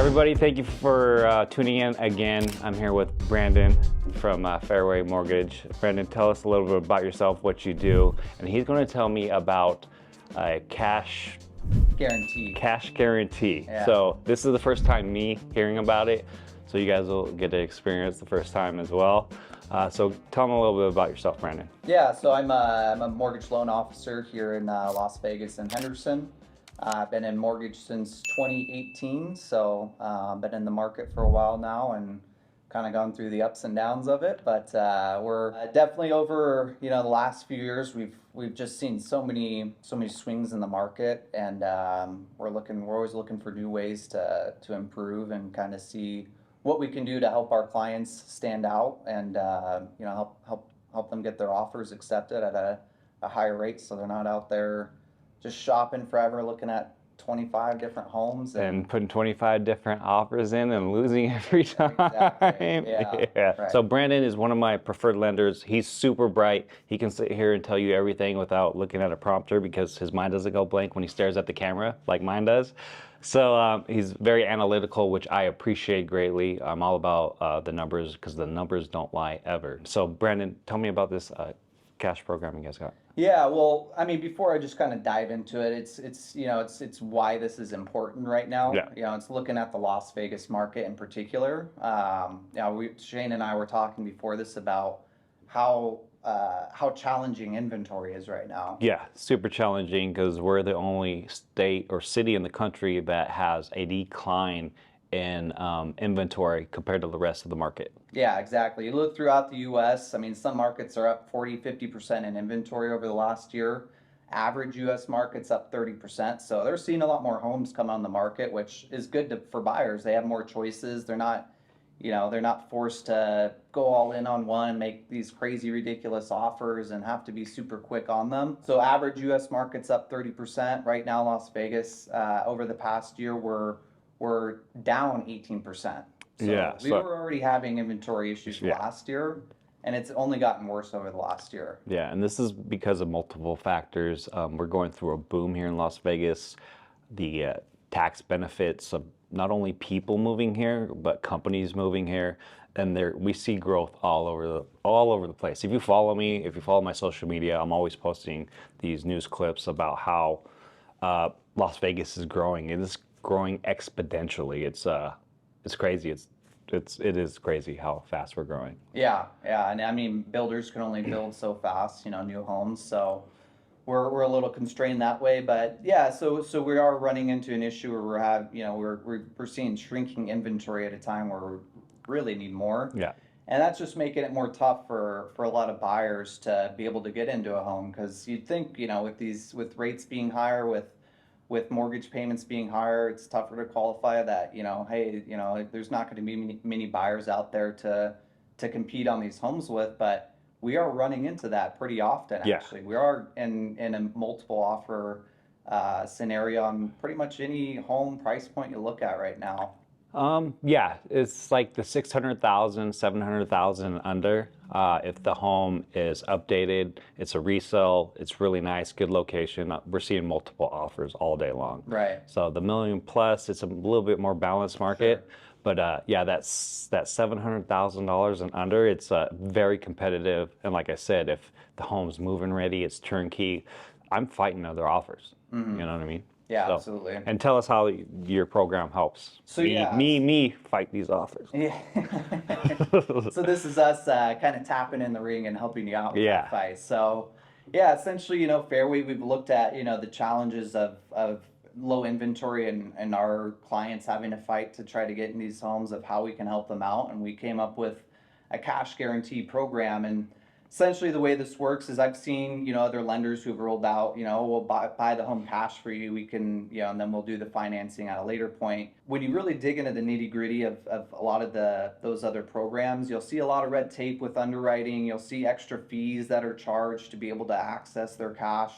Everybody, thank you for tuning in again. I'm here with Brandon from Fairway Mortgage. Brandon, tell us a little bit about yourself, what you do, and he's going to tell me about cash guarantee. Yeah. So this is the first time me hearing about it, so you guys will get to experience the first time as well. So tell them a little bit about yourself, Brandon. Yeah, so I'm a mortgage loan officer here in Las Vegas and Henderson. I've been in mortgage since 2018, so been in the market for a while now and kind of gone through the ups and downs of it. But we're definitely over, the last few years. We've just seen so many swings in the market, and we're always looking for new ways to improve and kind of see what we can do to help our clients stand out and help them get their offers accepted at a higher rate, so they're not out there just shopping forever, looking at 25 different homes and putting 25 different offers in and losing every time. Exactly. Yeah. Right. So Brandon is one of my preferred lenders. He's super bright. He can sit here and tell you everything without looking at a prompter because his mind doesn't go blank when he stares at the camera like mine does. So he's very analytical, which I appreciate greatly. I'm all about the numbers because the numbers don't lie ever. So Brandon, tell me about this cash program you guys got. Yeah, well, I mean, before I just kind of dive into it, it's why this is important right now. Yeah. It's looking at the Las Vegas market in particular. Shane and I were talking before this about how challenging inventory is right now. Yeah, super challenging because we're the only state or city in the country that has a decline in inventory compared to the rest of the market. Yeah, exactly. You look throughout the U.S., I mean, some markets are up 40-50% in inventory over the last year. Average U.S. market's up 30%. So they're seeing a lot more homes come on the market, which is good for buyers. They have more choices. They're not forced to go all in on one, make these crazy, ridiculous offers and have to be super quick on them. So average U.S. market's up 30%. Right now, Las Vegas, over the past year, we're down 18%. So we were already having inventory issues last year, and it's only gotten worse over the last year. Yeah, and this is because of multiple factors. We're going through a boom here in Las Vegas. The tax benefits of not only people moving here, but companies moving here, and we see growth all over the place. If you follow me, if you follow my social media, I'm always posting these news clips about how Las Vegas is growing. It is growing exponentially. It's crazy. It is crazy how fast we're growing. Yeah, and I mean, builders can only build so fast, new homes. So we're a little constrained that way. But yeah, so we are running into an issue where we're seeing shrinking inventory at a time where we really need more. Yeah. And that's just making it more tough for a lot of buyers to be able to get into a home, because you'd think, with rates being higher, with mortgage payments being higher, it's tougher to qualify that, hey, there's not going to be many buyers out there to compete on these homes with. But we are running into that pretty often, actually. We are in a multiple offer scenario on pretty much any home price point you look at right now. Yeah, it's like the 600,000, 700,000 under. If the home is updated, it's a resale, it's really nice, good location. We're seeing multiple offers all day long. Right. So the million plus, it's a little bit more balanced market. Sure. But yeah, that $700,000 and under, it's very competitive. And like I said, if the home's move-in ready, it's turnkey, I'm fighting other offers. Mm-hmm. You know what I mean? Yeah, so, absolutely. And tell us how your program helps. So me fight these offers. Yeah. So this is us kind of tapping in the ring and helping you out with that fight. So yeah, essentially, Fairway, we've looked at, the challenges of low inventory and our clients having to fight to try to get in these homes, of how we can help them out. And we came up with a cash guarantee program. And essentially the way this works is, I've seen, other lenders who've rolled out, we'll buy the home cash for you. We can, and then we'll do the financing at a later point. When you really dig into the nitty gritty of a lot of those other programs, you'll see a lot of red tape with underwriting. You'll see extra fees that are charged to be able to access their cash.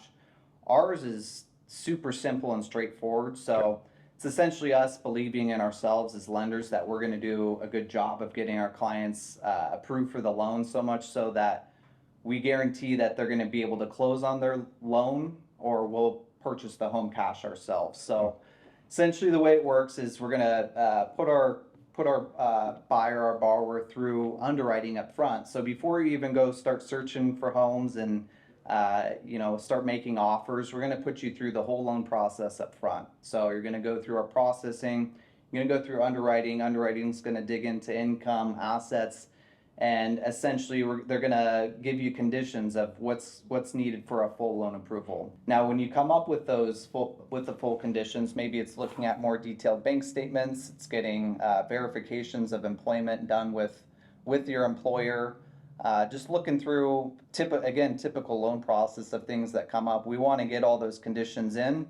Ours is super simple and straightforward. So it's essentially us believing in ourselves as lenders that we're going to do a good job of getting our clients approved for the loan, so much so that we guarantee that they're going to be able to close on their loan, or we'll purchase the home cash ourselves. So Essentially, the way it works is we're gonna put our buyer, our borrower, through underwriting up front. So before you even go start searching for homes and start making offers, we're going to put you through the whole loan process up front. So you're going to go through our processing, you're going to go through underwriting. Underwriting's going to dig into income, assets, and essentially they're going to give you conditions of what's needed for a full loan approval. Now, when you come up with the full conditions, maybe it's looking at more detailed bank statements, it's getting verifications of employment done with your employer. Just looking through typical loan process of things that come up. We want to get all those conditions in.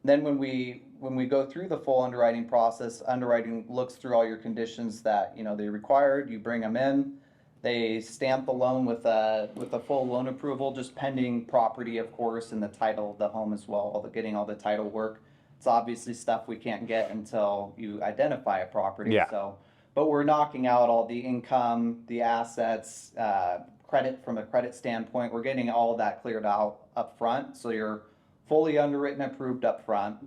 Then when we go through the full underwriting process, underwriting looks through all your conditions that they required. You bring them in. They stamp the loan with a full loan approval, just pending property, of course, and the title of the home as well. Getting all the title work. It's obviously stuff we can't get until you identify a property. Yeah. So, but we're knocking out all the income, the assets, credit from a credit standpoint. We're getting all of that cleared out up front. So you're fully underwritten, approved up front.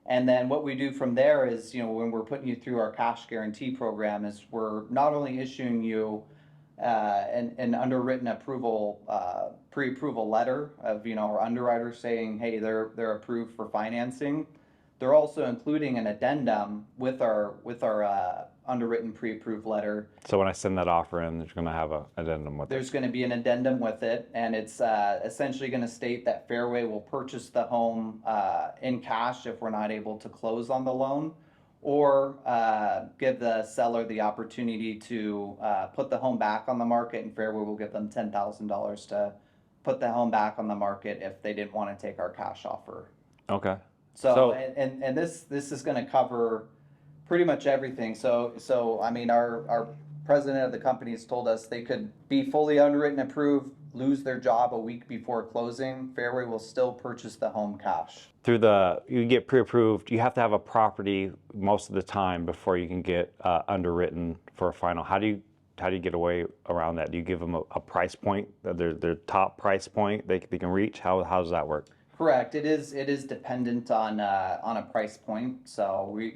And then what we do from there is, when we're putting you through our cash guarantee program, is we're not only issuing you an underwritten approval, pre-approval letter of, our underwriter saying, hey, they're approved for financing. They're also including an addendum with our underwritten pre-approved letter. So when I send that offer in, there's going to have an addendum with it. There's going to be an addendum with it, and it's essentially going to state that Fairway will purchase the home in cash if we're not able to close on the loan, or give the seller the opportunity to put the home back on the market, and Fairway will give them $10,000 to put the home back on the market if they didn't want to take our cash offer. Okay. So and this is going to cover pretty much everything. So I mean, our president of the company has told us they could be fully underwritten, approved, lose their job a week before closing. Fairway will still purchase the home cash. You get pre-approved, you have to have a property most of the time before you can get underwritten for a final. How do you get away around that? Do you give them a price point, their top price point they can reach? How does that work? Correct. It is dependent on a price point. So we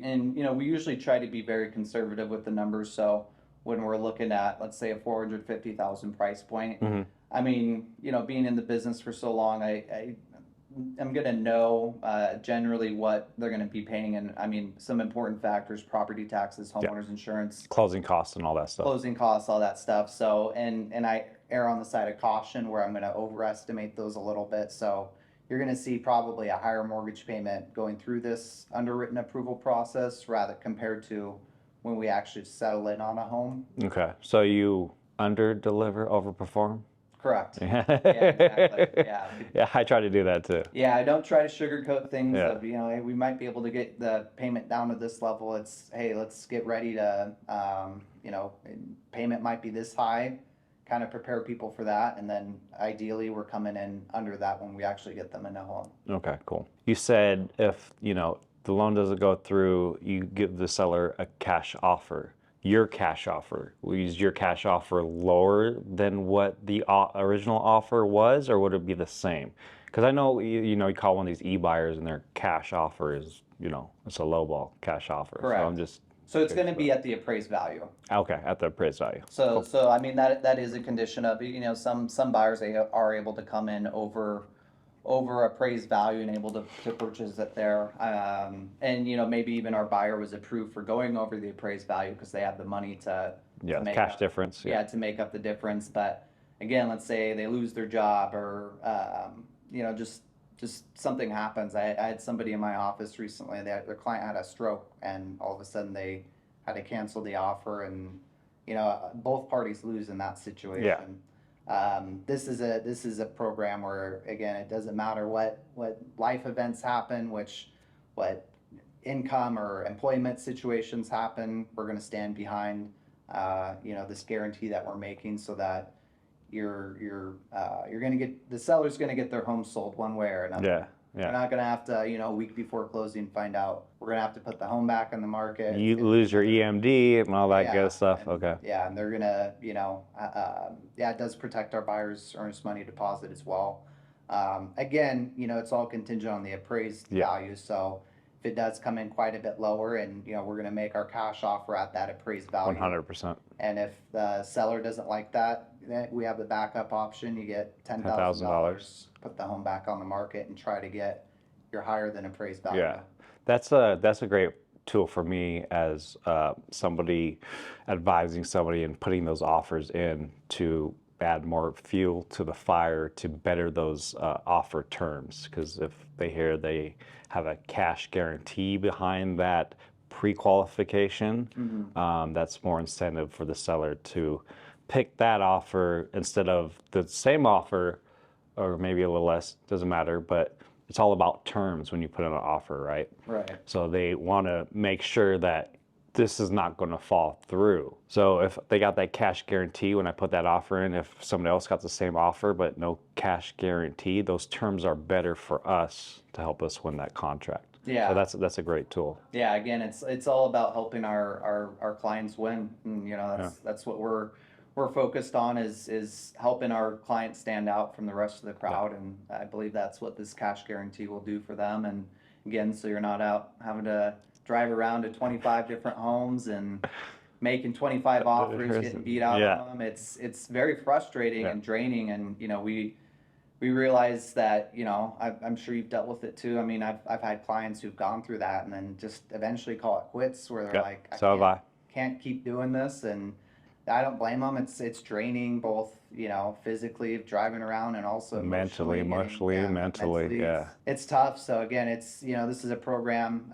usually try to be very conservative with the numbers. So when we're looking at, let's say, a $450,000 price point, mm-hmm. I mean, being in the business for so long, I'm gonna know generally what they're gonna be paying, and I mean, some important factors: property taxes, homeowners insurance, closing costs, and all that stuff. Closing costs, all that stuff. So and I err on the side of caution where I'm gonna overestimate those a little bit. So you're going to see probably a higher mortgage payment going through this underwritten approval process rather compared to when we actually settle in on a home. Okay. So you under-deliver, overperform? Correct. Yeah, exactly. Yeah. Yeah, I try to do that too. Yeah, I don't try to sugarcoat things. Yeah. Of, hey, we might be able to get the payment down to this level. It's, hey, let's get ready to, payment might be this high. Kind of prepare people for that, and then ideally we're coming in under that when we actually get them in a home. Okay, cool. You said if the loan doesn't go through, you give the seller a cash offer. Your cash offer, is your cash offer lower than what the original offer was, or would it be the same? Because I know you call one of these e-buyers and their cash offer is it's a lowball cash offer. Correct. So it's going to be at the appraised value. Okay, at the appraised value. So so I mean that is a condition of some buyers are able to come in over appraised value and able to purchase it there. And maybe even our buyer was approved for going over the appraised value because they have the money to make cash up, difference. Yeah, to make up the difference. But again, let's say they lose their job or just something happens. I had somebody in my office recently, their client had a stroke, and all of a sudden they had to cancel the offer, and both parties lose in that situation. Yeah. This is a program where, again, it doesn't matter what life events happen, what income or employment situations happen, we're going to stand behind this guarantee that we're making, so that you're going to get, the seller's going to get their home sold one way or another. Yeah. We're not going to have to, a week before closing, find out. We're going to have to put the home back on the market. You lose your EMD and all that good stuff. And, okay. Yeah, and they're going to, it does protect our buyers' earnest money deposit as well. Again, it's all contingent on the appraised value. So if it does come in quite a bit lower, and we're going to make our cash offer at that appraised value. 100%. And if the seller doesn't like that, then we have the backup option. You get $10,000, put the home back on the market, and try to get your higher than appraised value. Yeah, that's a great tool for me as somebody advising somebody and putting those offers in to add more fuel to the fire to better those offer terms. Because if they hear they have a cash guarantee behind that pre-qualification, that's more incentive for the seller to pick that offer instead of the same offer, or maybe a little less, doesn't matter, but it's all about terms when you put in an offer, right? Right. So they want to make sure that this is not going to fall through. So if they got that cash guarantee when I put that offer in, if somebody else got the same offer but no cash guarantee, those terms are better for us to help us win that contract. Yeah. So that's a great tool. Yeah. Again, it's all about helping our clients win. And, that's what we're focused on is helping our clients stand out from the rest of the crowd. Yeah. And I believe that's what this cash guarantee will do for them. And again, so you're not out having to drive around to 25 different homes and making 25 offers, getting beat out on them. It's very frustrating and draining. And, we realize that, I'm sure you've dealt with it too. I mean, I've had clients who've gone through that and then just eventually call it quits, where they're like, I can't keep doing this. And I don't blame them. It's draining, both, physically of driving around and also mentally. Yeah. It's tough. So again, it's, this is a program.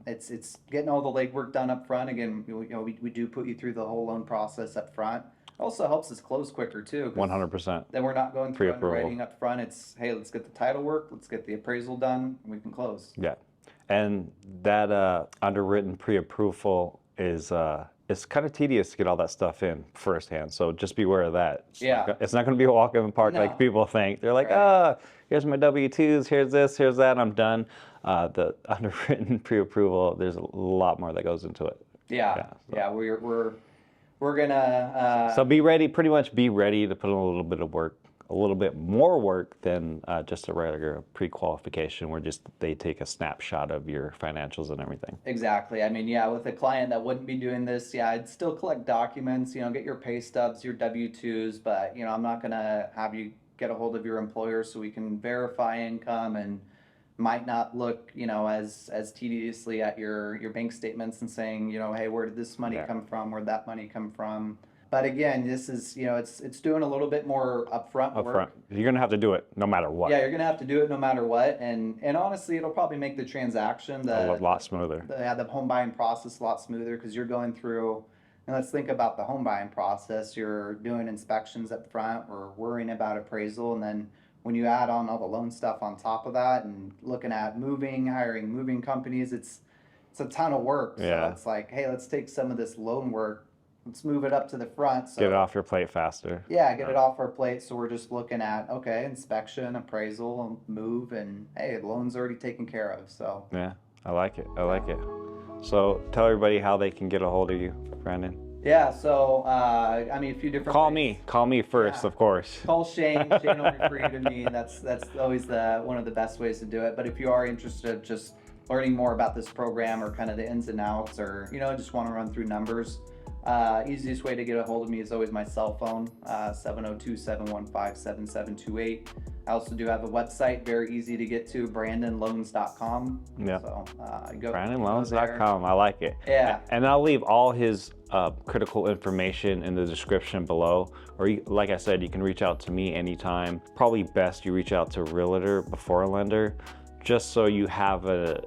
It's getting all the legwork done up front. Again, we do put you through the whole loan process up front. It also helps us close quicker too. 100%. Then we're not going through underwriting up front. It's, hey, let's get the title work, let's get the appraisal done, and we can close. Yeah. And that underwritten pre-approval is it's kind of tedious to get all that stuff in firsthand. So just beware of that. It's not going to be a walk in the park like people think. They're like, here's my W-2s, here's this, here's that, I'm done. The underwritten pre-approval, there's a lot more that goes into it. We're gonna. So be ready, pretty much be ready to put in a little bit of work, a little bit more work than just a regular pre-qualification where just they take a snapshot of your financials and everything. Exactly. I mean, with a client that wouldn't be doing this, I'd still collect documents, get your pay stubs, your W-2s, but, I'm not going to have you get a hold of your employer so we can verify income, and might not look, as tediously at your bank statements and saying, hey, where did this money come from? Where'd that money come from? But again, this is, it's doing a little bit more upfront work. You're going to have to do it no matter what. Yeah, you're going to have to do it no matter what. And honestly, it'll probably make the transaction a lot smoother. The home buying process a lot smoother, because you're going through, and let's think about the home buying process. You're doing inspections up front, or worrying about appraisal. And then when you add on all the loan stuff on top of that and looking at hiring moving companies, it's a ton of work. So it's like, hey, let's take some of this loan work, let's move it up to the front. So, get it off your plate faster. Yeah, get it off our plate. So we're just looking at, inspection, appraisal, move, and hey, the loan's already taken care of. So yeah, I like it. So tell everybody how they can get a hold of you, Brandon. Yeah, so a few different Call me first, of course. Call Shane. Shane will refer you to me. That's always one of the best ways to do it. But if you are interested just learning more about this program, or kind of the ins and outs, or just want to run through numbers, easiest way to get a hold of me is always my cell phone, 702-715-7728. I also do have a website, very easy to get to, brandonloans.com. Yeah. So brandonloans.com. I like it. Yeah. And I'll leave all his critical information in the description below. Or like I said, you can reach out to me anytime. Probably best you reach out to a realtor before a lender, just so you have a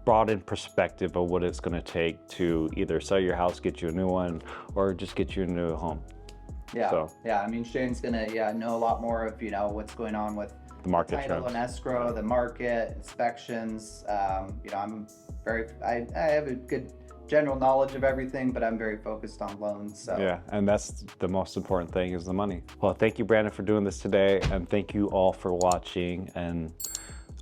broadened perspective of what it's going to take to either sell your house, get you a new one, or just get you a new home. Yeah. Shane's gonna know a lot more of what's going on with the market title trends. And escrow, the market, inspections. I have a good general knowledge of everything, but I'm very focused on loans. So yeah, and that's the most important thing, is the money. Well, thank you, Brandon, for doing this today, and thank you all for watching, and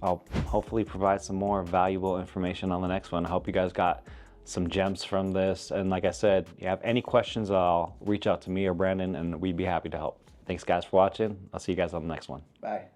I'll hopefully provide some more valuable information on the next one. I hope you guys got some gems from this. And like I said, if you have any questions, I'll reach out to me or Brandon, and we'd be happy to help. Thanks guys for watching. I'll see you guys on the next one. Bye.